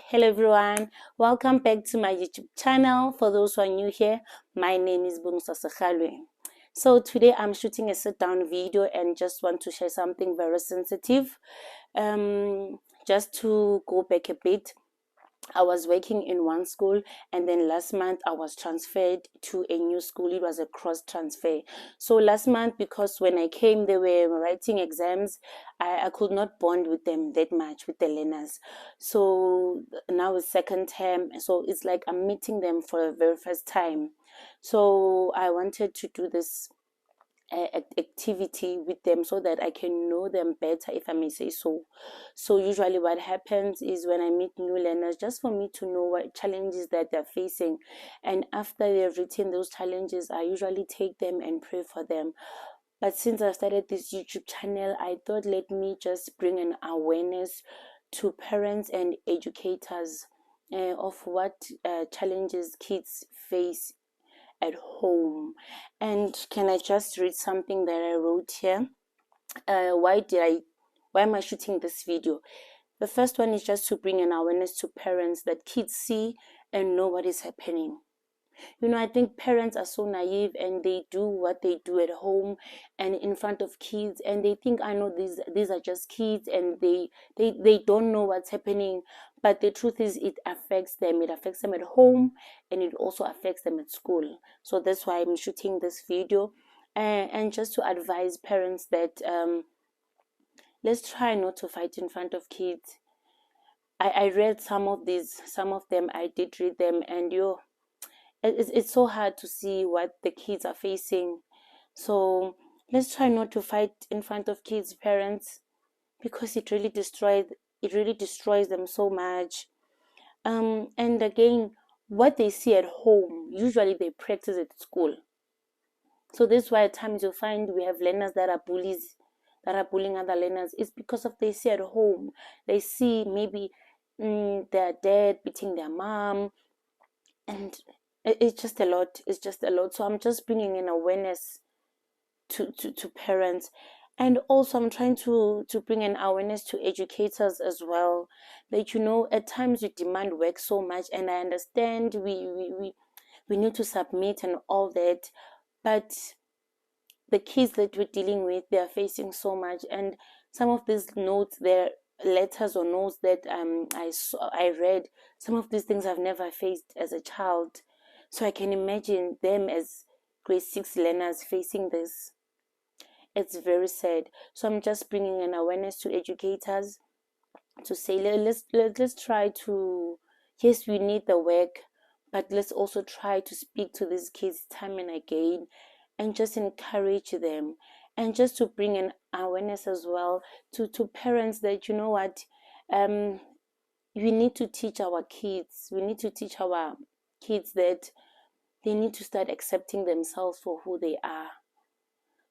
Hello everyone, welcome back to my YouTube channel. For those who are new here, my name is Bonosa Sekhalwe. So today I'm shooting a sit-down video and just want to share something very sensitive. Just to go back a bit, I was working in one school, and then last month I was transferred to a new school. It was a cross transfer. So last month, because when I came they were writing exams, I could not bond with them that much, with the learners. So now it's second term, so it's like I'm meeting them for the very first time. So I wanted to do this activity with them so that I can know them better, if I may say so. So usually what happens is when I meet new learners, just for me to know what challenges that they're facing, and after they've written those challenges, I usually take them and pray for them. But since I started this YouTube channel, I thought let me just bring an awareness to parents and educators of what challenges kids face at home. And can I just read something that I wrote here? Why am I shooting this video? The first one is just to bring an awareness to parents that kids see and know what is happening. I think parents are so naive and they do what they do at home and in front of kids, and they think, I know these are just kids and they don't know what's happening. But the truth is, it affects them. It affects them at home, and it also affects them at school. So that's why I'm shooting this video, and just to advise parents that let's try not to fight in front of kids. I read some of them. I did read them, and it's so hard to see what the kids are facing. So let's try not to fight in front of kids, parents, because it really destroys them so much. And again, what they see at home, usually they practice at school. So this is why at times you find we have learners that are bullies, that are bullying other learners. It's because of they see at home. They see maybe their dad beating their mom, and it's just a lot. It's just a lot. So I'm just bringing in awareness to parents, and also I'm trying to bring an awareness to educators as well, that at times you demand work so much, and I understand we need to submit and all that, but the kids that we're dealing with, they are facing so much. And some of these notes, their letters or notes that I read, some of these things I've never faced as a child. So I can imagine them as grade 6 learners facing this. It's very sad. So I'm just bringing an awareness to educators to say, let's try to, yes, we need the work, but let's also try to speak to these kids time and again, and just encourage them, and just to bring an awareness as well to parents that we need to teach our kids. We need to teach our kids that they need to start accepting themselves for who they are.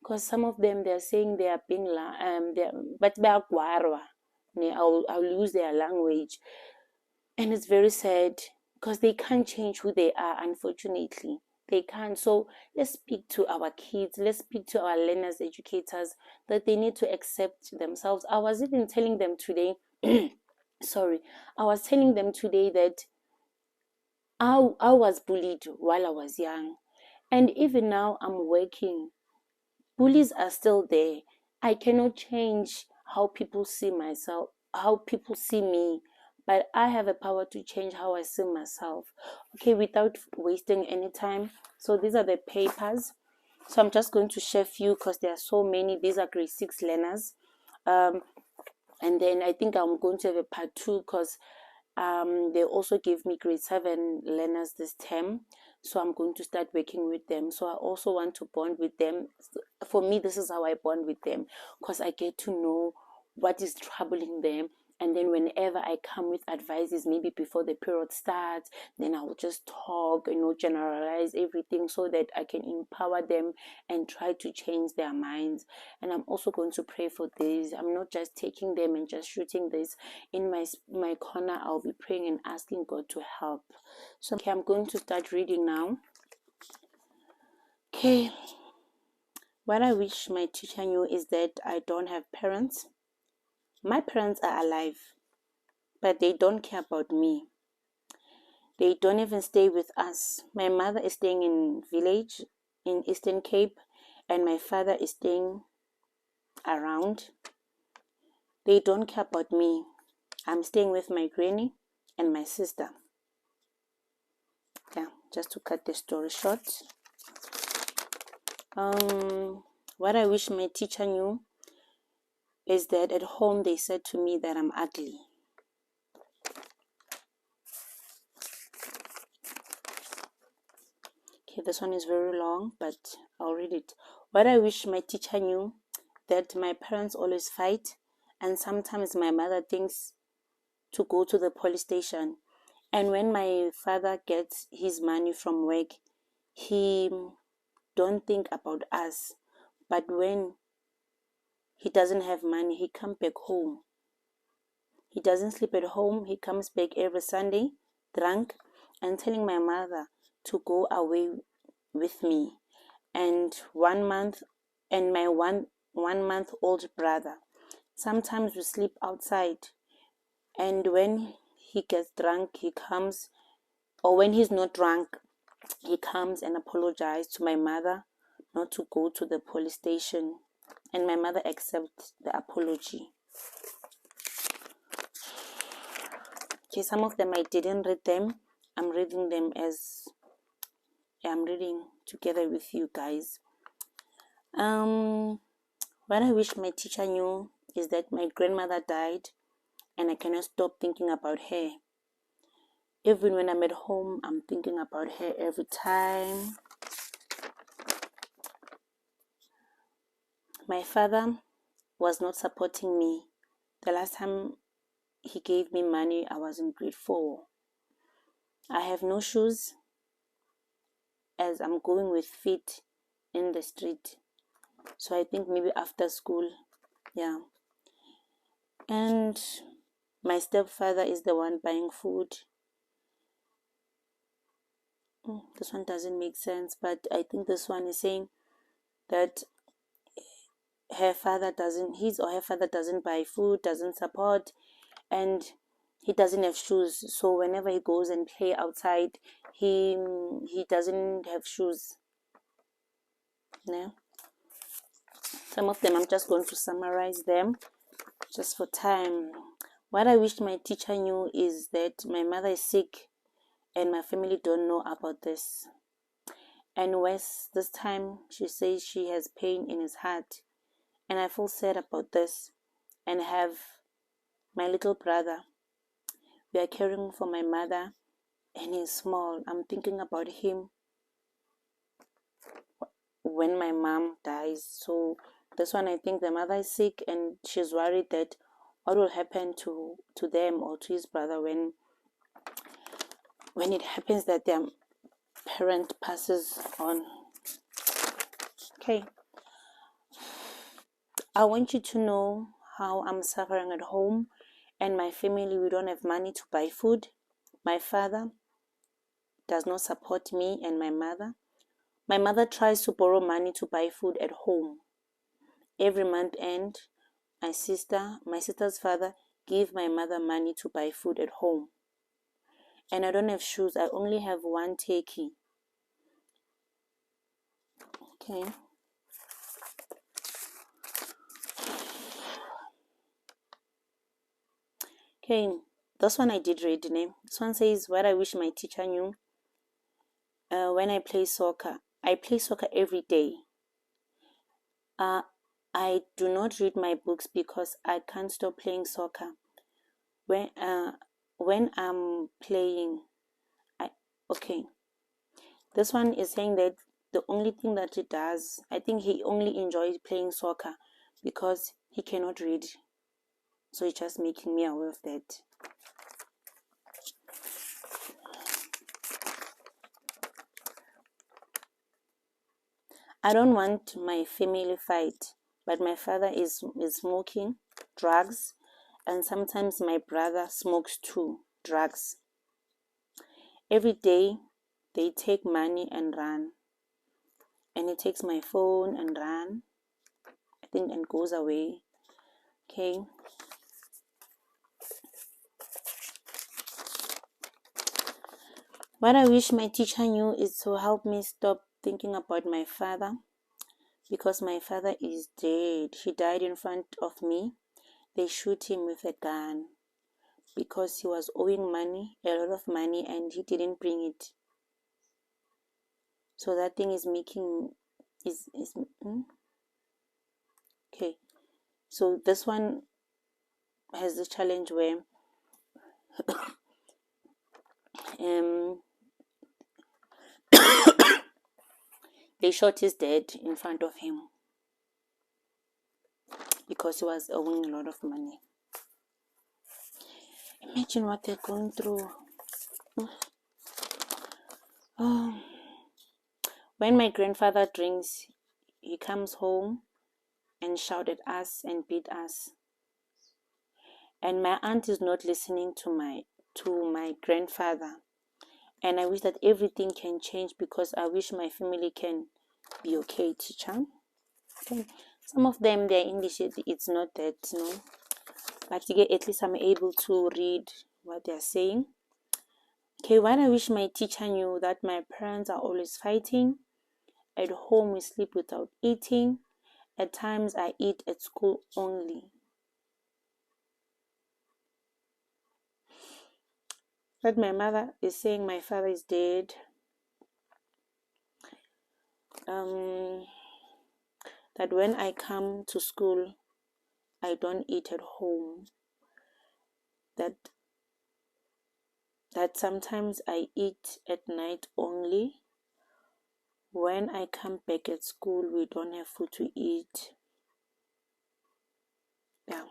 Because some of them, they're saying they are being but I'll use their language, and it's very sad because they can't change who they are. Unfortunately, they can't. So let's speak to our kids, let's speak to our learners, educators, that they need to accept themselves. I was even telling them today sorry, I was telling them today that I was bullied while I was young, and even now I'm working. Bullies are still there. I cannot change how people see myself, how people see me, but I have a power to change how I see myself. Okay, without wasting any time. So these are the papers. So I'm just going to share a few because there are so many. These are grade 6 learners. And then I think I'm going to have a part 2 because they also gave me grade 7 learners this term. So I'm going to start working with them. So I also want to bond with them. For me, this is how I bond with them, because I get to know what is troubling them. And then whenever I come with advices, maybe before the period starts, then I will just talk, generalize everything so that I can empower them and try to change their minds. And I'm also going to pray for this. I'm not just taking them and just shooting this. In my corner, I'll be praying and asking God to help. So okay, I'm going to start reading now. Okay. What I wish my teacher knew is that I don't have parents. My parents are alive, but they don't care about me. They don't even stay with us. My mother is staying in village in Eastern Cape, and my father is staying around. They don't care about me. I'm staying with my granny and my sister. Yeah, just to cut the story short. What I wish my teacher knew is that at home they said to me that I'm ugly. Okay, this one is very long, but I'll read it. What I wish my teacher knew, that my parents always fight, and sometimes my mother thinks to go to the police station. And when my father gets his money from work, he don't think about us. But when he doesn't have money, he comes back home. He doesn't sleep at home. He comes back every Sunday, drunk, and telling my mother to go away with me. And 1 month, and my one month old brother. Sometimes we sleep outside. And when he gets drunk, he comes, or when he's not drunk, he comes and apologizes to my mother not to go to the police station. And my mother accepts the apology. Okay, some of them I didn't read them. I'm reading them as I'm reading together with you guys. What I wish my teacher knew is that my grandmother died and I cannot stop thinking about her. Even when I'm at home, I'm thinking about her every time. My father was not supporting me. The last time he gave me money, I was in grade 4. I have no shoes as I'm going with feet in the street. So I think maybe after school, yeah. And my stepfather is the one buying food. This one doesn't make sense, but I think this one is saying that his or her father doesn't buy food, doesn't support, and he doesn't have shoes. So whenever he goes and play outside, he doesn't have shoes. Yeah. Some of them I'm just going to summarize them just for time. What I wish my teacher knew is that my mother is sick and my family don't know about this. And Wes, this time she says she has pain in his heart, and I feel sad about this. And have my little brother. We are caring for my mother, and he's small. I'm thinking about him when my mom dies. So this one, I think the mother is sick, and she's worried that what will happen to them or to his brother when it happens that their parent passes on. Okay. I want you to know how I'm suffering at home, and my family, we don't have money to buy food. My father does not support me and my mother. My mother tries to borrow money to buy food at home. Every month end, my sister's father give my mother money to buy food at home. And I don't have shoes. I only have one tekkie. Okay. Okay, this one I did read the name. This one says, what I wish my teacher knew. When I play soccer every day. I do not read my books because I can't stop playing soccer. When I'm playing, okay. This one is saying that the only thing that he does, I think he only enjoys playing soccer because he cannot read. So it's just making me aware of that. I don't want my family fight, but my father is smoking drugs, and sometimes my brother smokes too, drugs. Every day they take money and run, and he takes my phone and run, I think, and goes away. Okay. What I wish my teacher knew is to help me stop thinking about my father, because my father is dead. He died in front of me. They shoot him with a gun because he was owing money, a lot of money, and he didn't bring it. So that thing is making is okay. So this one has the challenge where um they shot his dad in front of him because he was owing a lot of money. Imagine what they're going through. Oh. When my grandfather drinks, he comes home and shout at us and beat us. And my aunt is not listening to my grandfather. And I wish that everything can change, because I wish my family can be okay, teacher. Okay. Some of them, their English, it's not that, but at least I'm able to read what they're saying. Okay, what I wish my teacher knew, that my parents are always fighting. At home, we sleep without eating. At times, I eat at school only. But my mother is saying my father is dead. That when I come to school, I don't eat at home. That sometimes I eat at night only. When I come back at school, we don't have food to eat. Yeah.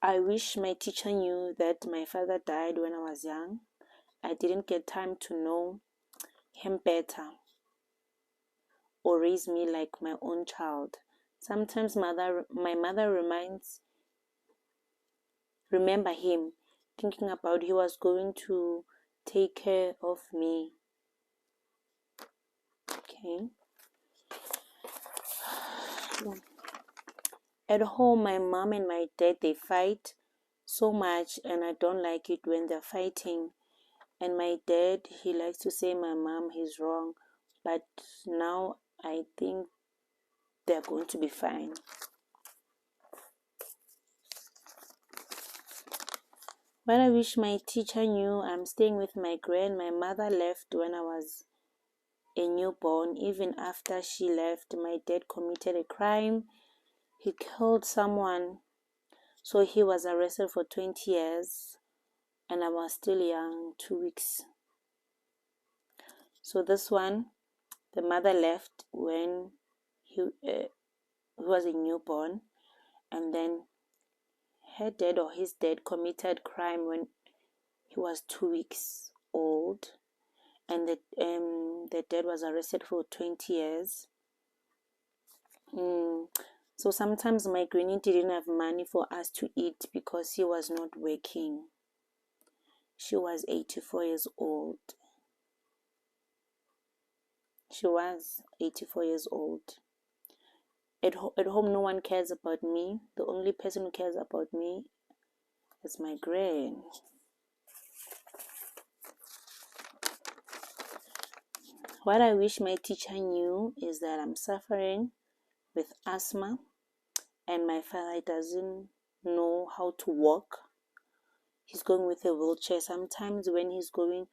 I wish my teacher knew that my father died when I was young. I didn't get time to know him better or raise me like my own child. Sometimes my mother remember him, thinking about he was going to take care of me. Okay. At home, my mom and my dad, they fight so much, and I don't like it when they're fighting. And my dad, he likes to say my mom is wrong, but now I think they're going to be fine. But I wish my teacher knew, I'm staying with my mother left when I was a newborn. Even after she left, my dad committed a crime. He killed someone. So he was arrested for 20 years, and I was still young, 2 weeks. So this one, the mother left when he was a newborn, and then her dad or his dad committed crime when he was 2 weeks old, and the dad was arrested for 20 years. So sometimes my granny didn't have money for us to eat because he was not working. She was 84 years old. She was 84 years old. At home, no one cares about me. The only person who cares about me is my gran. What I wish my teacher knew is that I'm suffering with asthma, and my father doesn't know how to walk. He's going with a wheelchair. Sometimes when he's going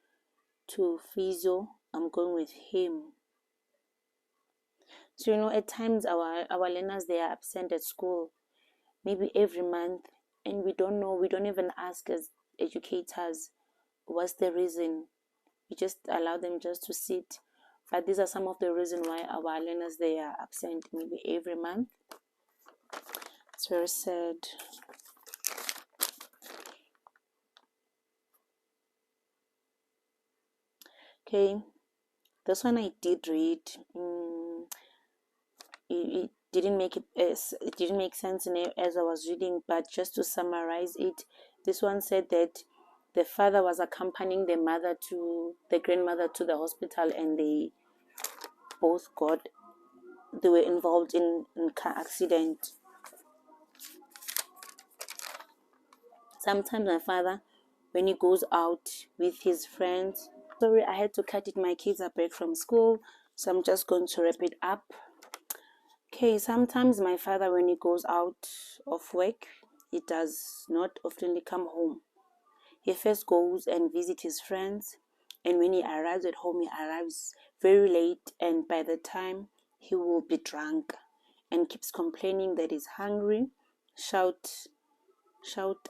to physio, I'm going with him. So at times our learners, they are absent at school, maybe every month, and we don't know. We don't even ask as educators what's the reason. We just allow them just to sit. But these are some of the reasons why our learners, they are absent maybe every month. It's very sad. Okay, this one I did read. It didn't make it didn't make sense as I was reading, but just to summarize it, this one said that the father was accompanying the grandmother to the hospital, and they were involved in car accident. Sometimes my father, when he goes out with his friends, sorry, I had to cut it, my kids are back from school, so I'm just going to wrap it up. Okay, sometimes my father, when he goes out of work, he does not often come home. He first goes and visits his friends, and when he arrives at home, he arrives very late, and by the time he will be drunk and keeps complaining that he's hungry, shout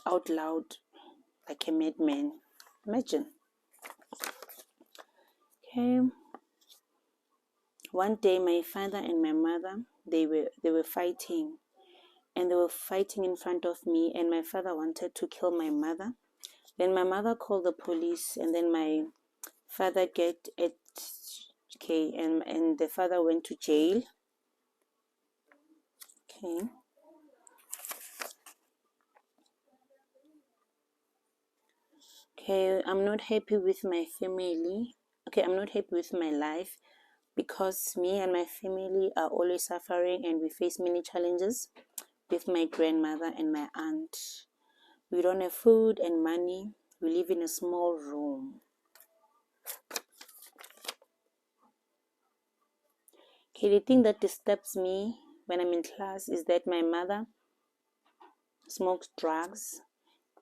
out loud like a madman. Imagine. Okay. One day my father and my mother, they were fighting, and they were fighting in front of me, and my father wanted to kill my mother. Then my mother called the police, and then my father get it. Okay, and the father went to jail. Okay. Okay, I'm not happy with my family. Okay, I'm not happy with my life because me and my family are always suffering, and we face many challenges with my grandmother and my aunt. We don't have food and money. We live in a small room. Okay, the thing that disturbs me when I'm in class is that my mother smokes drugs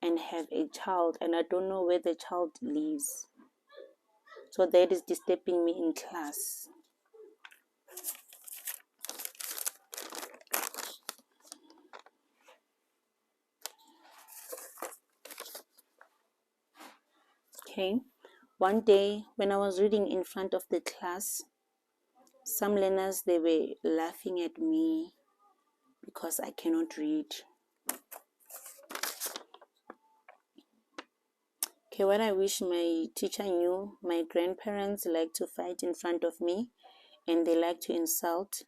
and have a child, and I don't know where the child lives. So that is disturbing me in class. Okay. One day when I was reading in front of the class, some learners, they were laughing at me because I cannot read. Okay, what I wish my teacher knew, my grandparents like to fight in front of me, and they like to insult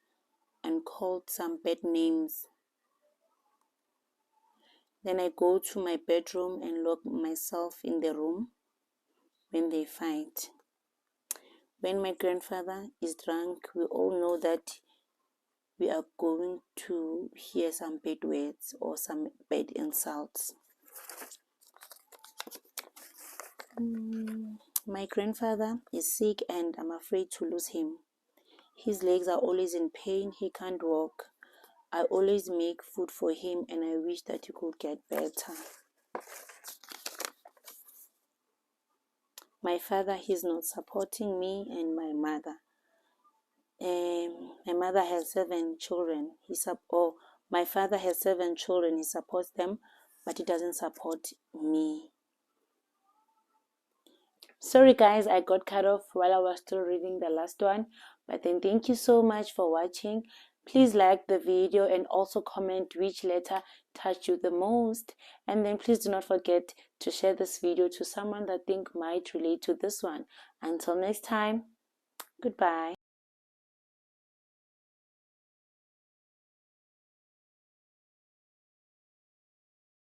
and call some bad names. Then I go to my bedroom and lock myself in the room when they fight. When my grandfather is drunk, we all know that we are going to hear some bad words or some bad insults. My grandfather is sick and I'm afraid to lose him. His legs are always in pain. He can't walk. I always make food for him and I wish that he could get better. My father, he's not supporting me and my mother. My mother has 7 children. My father has 7 children. He supports them, but he doesn't support me. Sorry guys, I got cut off while I was still reading the last one. But then thank you so much for watching. Please like the video and also comment which letter touched you the most. And then please do not forget to share this video to someone that think might relate to this one. Until next time, goodbye.